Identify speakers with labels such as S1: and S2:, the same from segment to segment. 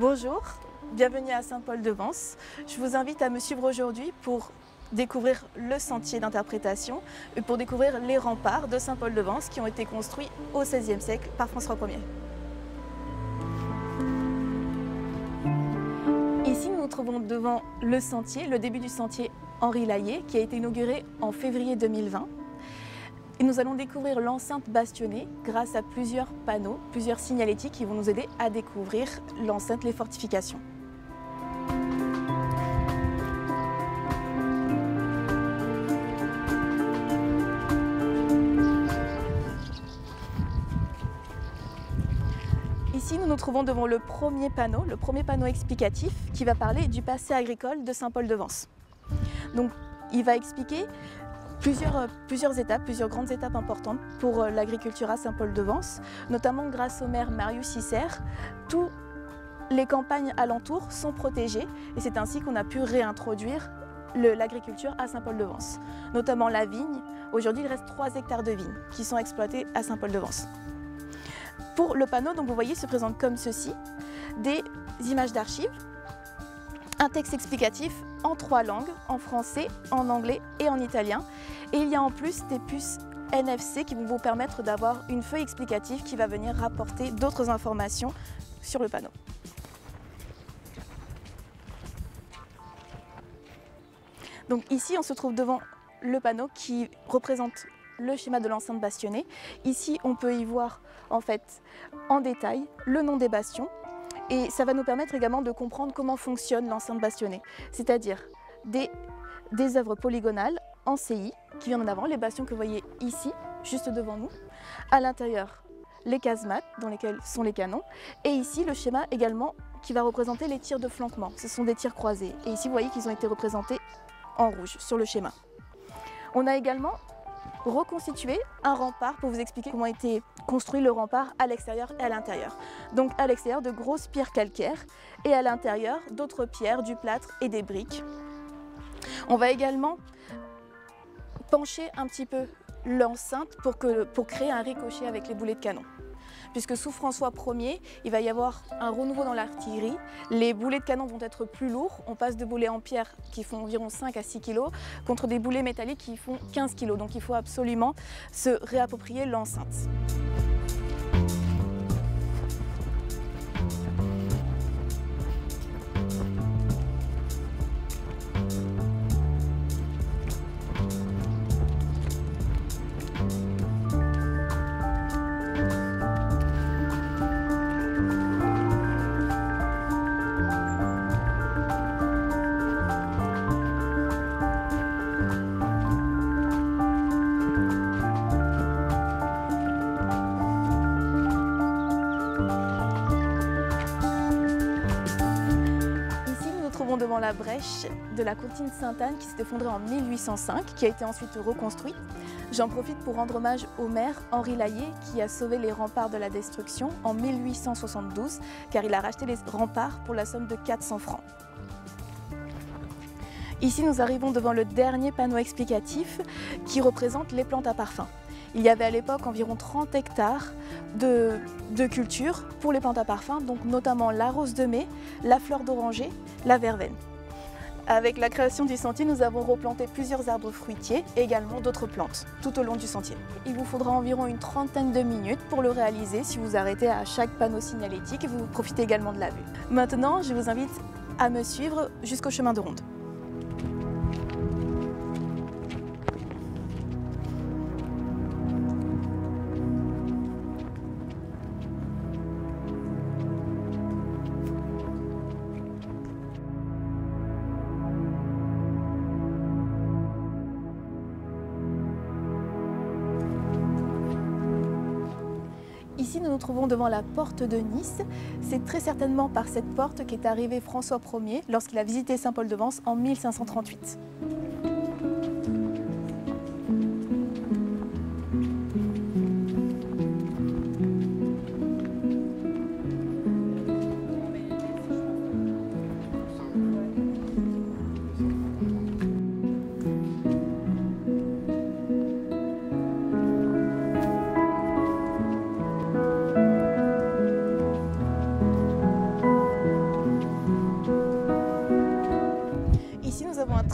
S1: Bonjour, bienvenue à Saint-Paul-de-Vence. Je vous invite à me suivre aujourd'hui pour découvrir le sentier d'interprétation et pour découvrir les remparts de Saint-Paul-de-Vence qui ont été construits au XVIe siècle par François Ier. Ici, nous nous trouvons devant le sentier, le début du sentier Henri Layet, qui a été inauguré en février 2020. Et nous allons découvrir l'enceinte bastonnée grâce à plusieurs panneaux, plusieurs signalétiques qui vont nous aider à découvrir l'enceinte, les fortifications. Ici, nous nous trouvons devant le premier panneau explicatif qui va parler du passé agricole de Saint-Paul-de-Vence. Donc, il va expliquer plusieurs grandes étapes importantes pour l'agriculture à Saint-Paul-de-Vence, notamment grâce au maire Marius Isser. Toutes les campagnes alentours sont protégées et c'est ainsi qu'on a pu réintroduire l'agriculture à Saint-Paul-de-Vence, notamment la vigne. Aujourd'hui, il reste 3 hectares de vignes qui sont exploités à Saint-Paul-de-Vence. Pour le panneau, donc, vous voyez, se présente comme ceci, des images d'archives, un texte explicatif en 3 langues, en français, en anglais et en italien. Et il y a en plus des puces NFC qui vont vous permettre d'avoir une feuille explicative qui va venir rapporter d'autres informations sur le panneau. Donc ici, on se trouve devant le panneau qui représente le schéma de l'enceinte bastonnée. Ici, on peut y voir en fait en détail le nom des bastions. Et ça va nous permettre également de comprendre comment fonctionne l'enceinte bastonnée, c'est-à-dire des œuvres polygonales en CI qui viennent en avant, les bastions que vous voyez ici, juste devant nous. À l'intérieur, les casemates dans lesquelles sont les canons. Et ici, le schéma également qui va représenter les tirs de flanquement. Ce sont des tirs croisés. Et ici, vous voyez qu'ils ont été représentés en rouge sur le schéma. On a également reconstituer un rempart pour vous expliquer comment a été construit le rempart à l'extérieur et à l'intérieur. Donc à l'extérieur, de grosses pierres calcaires et à l'intérieur, d'autres pierres, du plâtre et des briques. On va également pencher un petit peu l'enceinte pour créer un ricochet avec les boulets de canon. Puisque sous François Ier, il va y avoir un renouveau dans l'artillerie. Les boulets de canon vont être plus lourds. On passe de boulets en pierre qui font environ 5 à 6 kg contre des boulets métalliques qui font 15 kg. Donc il faut absolument se réapproprier l'enceinte. Devant la brèche de la Courtine Sainte-Anne qui s'est effondrée en 1805, qui a été ensuite reconstruite. J'en profite pour rendre hommage au maire Henri Layet qui a sauvé les remparts de la destruction en 1872, car il a racheté les remparts pour la somme de 400 francs. Ici, nous arrivons devant le dernier panneau explicatif qui représente les plantes à parfum. Il y avait à l'époque environ 30 hectares de culture pour les plantes à parfum, donc notamment la rose de mai, la fleur d'oranger, la verveine. Avec la création du sentier, nous avons replanté plusieurs arbres fruitiers et également d'autres plantes tout au long du sentier. Il vous faudra environ une trentaine de minutes pour le réaliser si vous arrêtez à chaque panneau signalétique et vous profitez également de la vue. Maintenant, je vous invite à me suivre jusqu'au chemin de ronde. Ici, nous nous trouvons devant la porte de Nice. C'est très certainement par cette porte qu'est arrivé François Ier lorsqu'il a visité Saint-Paul-de-Vence en 1538.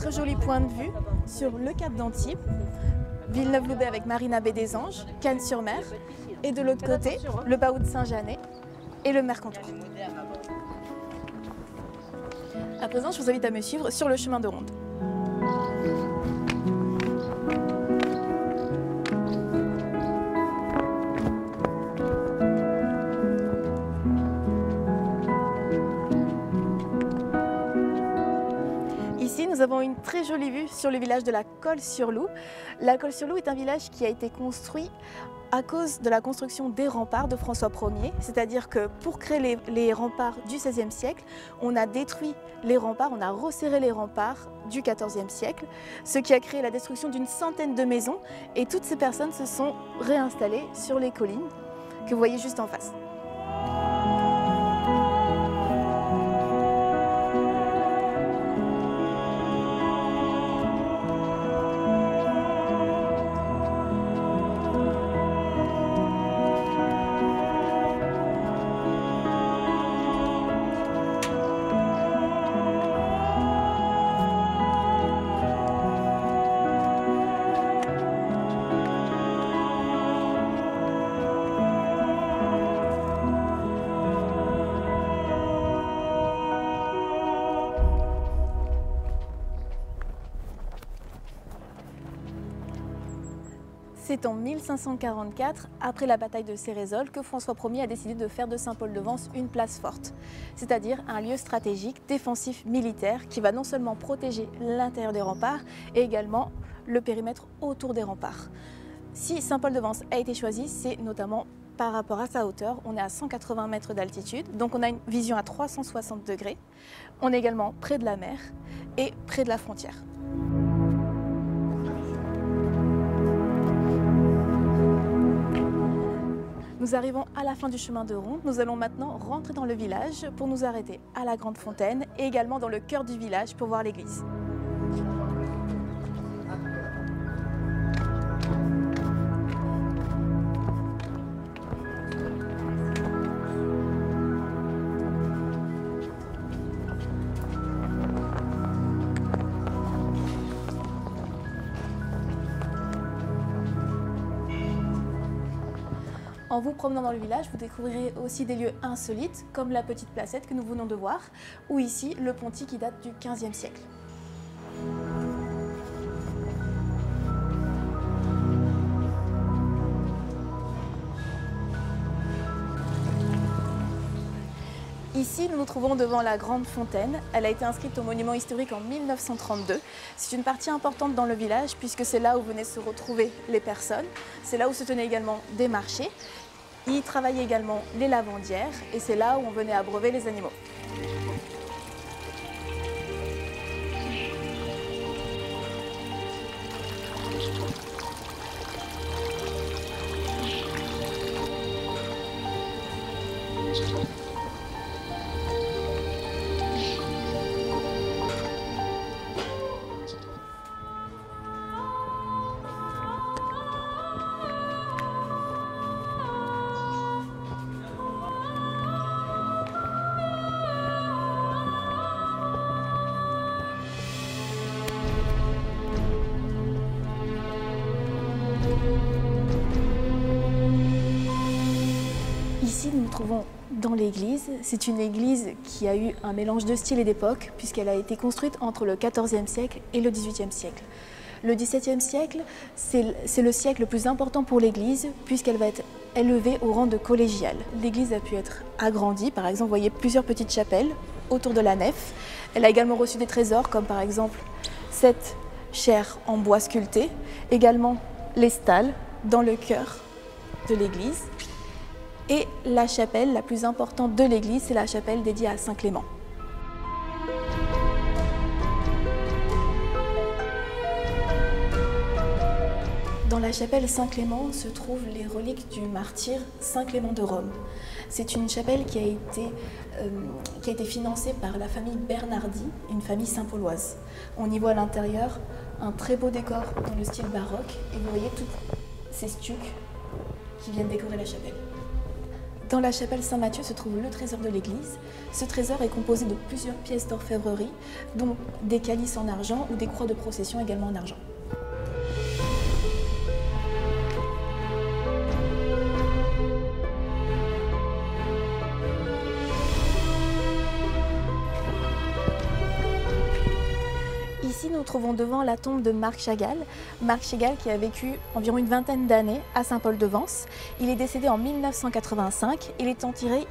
S1: très joli point de vue sur le cap d'Antibes, Villeneuve-Loubet avec Marina Baie des Anges, Cannes-sur-Mer, et de l'autre côté, le Bahut de Saint-Janet et le Mercantour. À présent, je vous invite à me suivre sur le chemin de ronde. Ici, nous avons une très jolie vue sur le village de la Colle-sur-Loup. La Colle-sur-Loup est un village qui a été construit à cause de la construction des remparts de François Ier, c'est-à-dire que pour créer les remparts du XVIe siècle, on a détruit les remparts, on a resserré les remparts du XIVe siècle, ce qui a créé la destruction d'une centaine de maisons, et toutes ces personnes se sont réinstallées sur les collines que vous voyez juste en face. C'est en 1544, après la bataille de Cérézole, que François Ier a décidé de faire de Saint-Paul-de-Vence une place forte, c'est-à-dire un lieu stratégique, défensif, militaire, qui va non seulement protéger l'intérieur des remparts, et également le périmètre autour des remparts. Si Saint-Paul-de-Vence a été choisi, c'est notamment par rapport à sa hauteur. On est à 180 mètres d'altitude, donc on a une vision à 360 degrés. On est également près de la mer et près de la frontière. Nous arrivons à la fin du chemin de ronde. Nous allons maintenant rentrer dans le village pour nous arrêter à la Grande Fontaine et également dans le cœur du village pour voir l'église. En vous promenant dans le village, vous découvrirez aussi des lieux insolites, comme la petite placette que nous venons de voir, ou ici le ponty qui date du XVe siècle. Ici, nous nous trouvons devant la Grande Fontaine. Elle a été inscrite au monument historique en 1932. C'est une partie importante dans le village puisque c'est là où venaient se retrouver les personnes. C'est là où se tenaient également des marchés. Y travaillaient également les lavandières et c'est là où on venait abreuver les animaux. Ici, nous nous trouvons dans l'église. C'est une église qui a eu un mélange de styles et d'époques, puisqu'elle a été construite entre le XIVe siècle et le XVIIIe siècle. Le XVIIe siècle, c'est le siècle le plus important pour l'église, puisqu'elle va être élevée au rang de collégiale. L'église a pu être agrandie, par exemple, vous voyez plusieurs petites chapelles autour de la nef. Elle a également reçu des trésors, comme par exemple cette chaire en bois sculpté, également les stalles dans le chœur de l'église. Et la chapelle la plus importante de l'église, c'est la chapelle dédiée à Saint Clément. Dans la chapelle Saint-Clément se trouvent les reliques du martyr Saint Clément de Rome. C'est une chapelle qui a été financée par la famille Bernardi, une famille saint-pauloise. On y voit à l'intérieur un très beau décor dans le style baroque et vous voyez tous ces stucs qui viennent décorer la chapelle. Dans la chapelle Saint-Matthieu se trouve le trésor de l'église. Ce trésor est composé de plusieurs pièces d'orfèvrerie, dont des calices en argent ou des croix de procession également en argent. Ici, nous nous trouvons devant la tombe de Marc Chagall. Marc Chagall qui a vécu environ une vingtaine d'années à Saint-Paul-de-Vence. Il est décédé en 1985. Il est enterré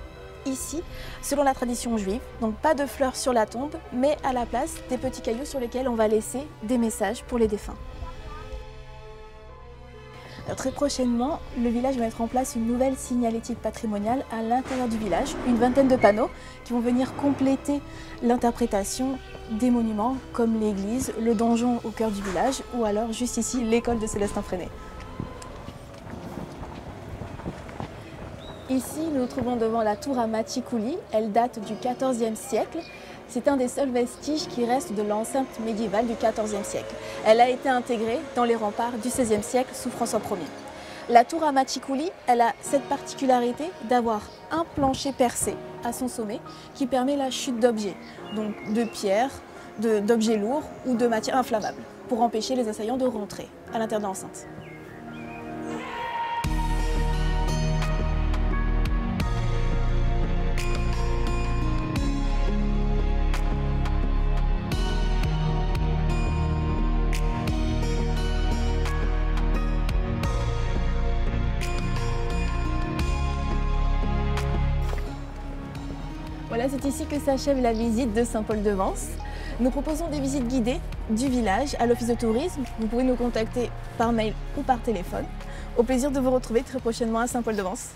S1: ici, selon la tradition juive. Donc pas de fleurs sur la tombe, mais à la place des petits cailloux sur lesquels on va laisser des messages pour les défunts. Alors, très prochainement, le village va mettre en place une nouvelle signalétique patrimoniale à l'intérieur du village, une vingtaine de panneaux qui vont venir compléter l'interprétation des monuments comme l'église, le donjon au cœur du village ou alors juste ici l'école de Célestin Freinet. Ici, nous nous trouvons devant la tour à Machikouli. Elle date du XIVe siècle. C'est un des seuls vestiges qui restent de l'enceinte médiévale du XIVe siècle. Elle a été intégrée dans les remparts du XVIe siècle sous François Ier. La tour à Machikouli, elle a cette particularité d'avoir un plancher percé à son sommet qui permet la chute d'objets, donc de pierres, d'objets lourds ou de matières inflammables, pour empêcher les assaillants de rentrer à l'intérieur de l'enceinte. Voilà, c'est ici que s'achève la visite de Saint-Paul-de-Vence. Nous proposons des visites guidées du village à l'office de tourisme. Vous pouvez nous contacter par mail ou par téléphone. Au plaisir de vous retrouver très prochainement à Saint-Paul-de-Vence.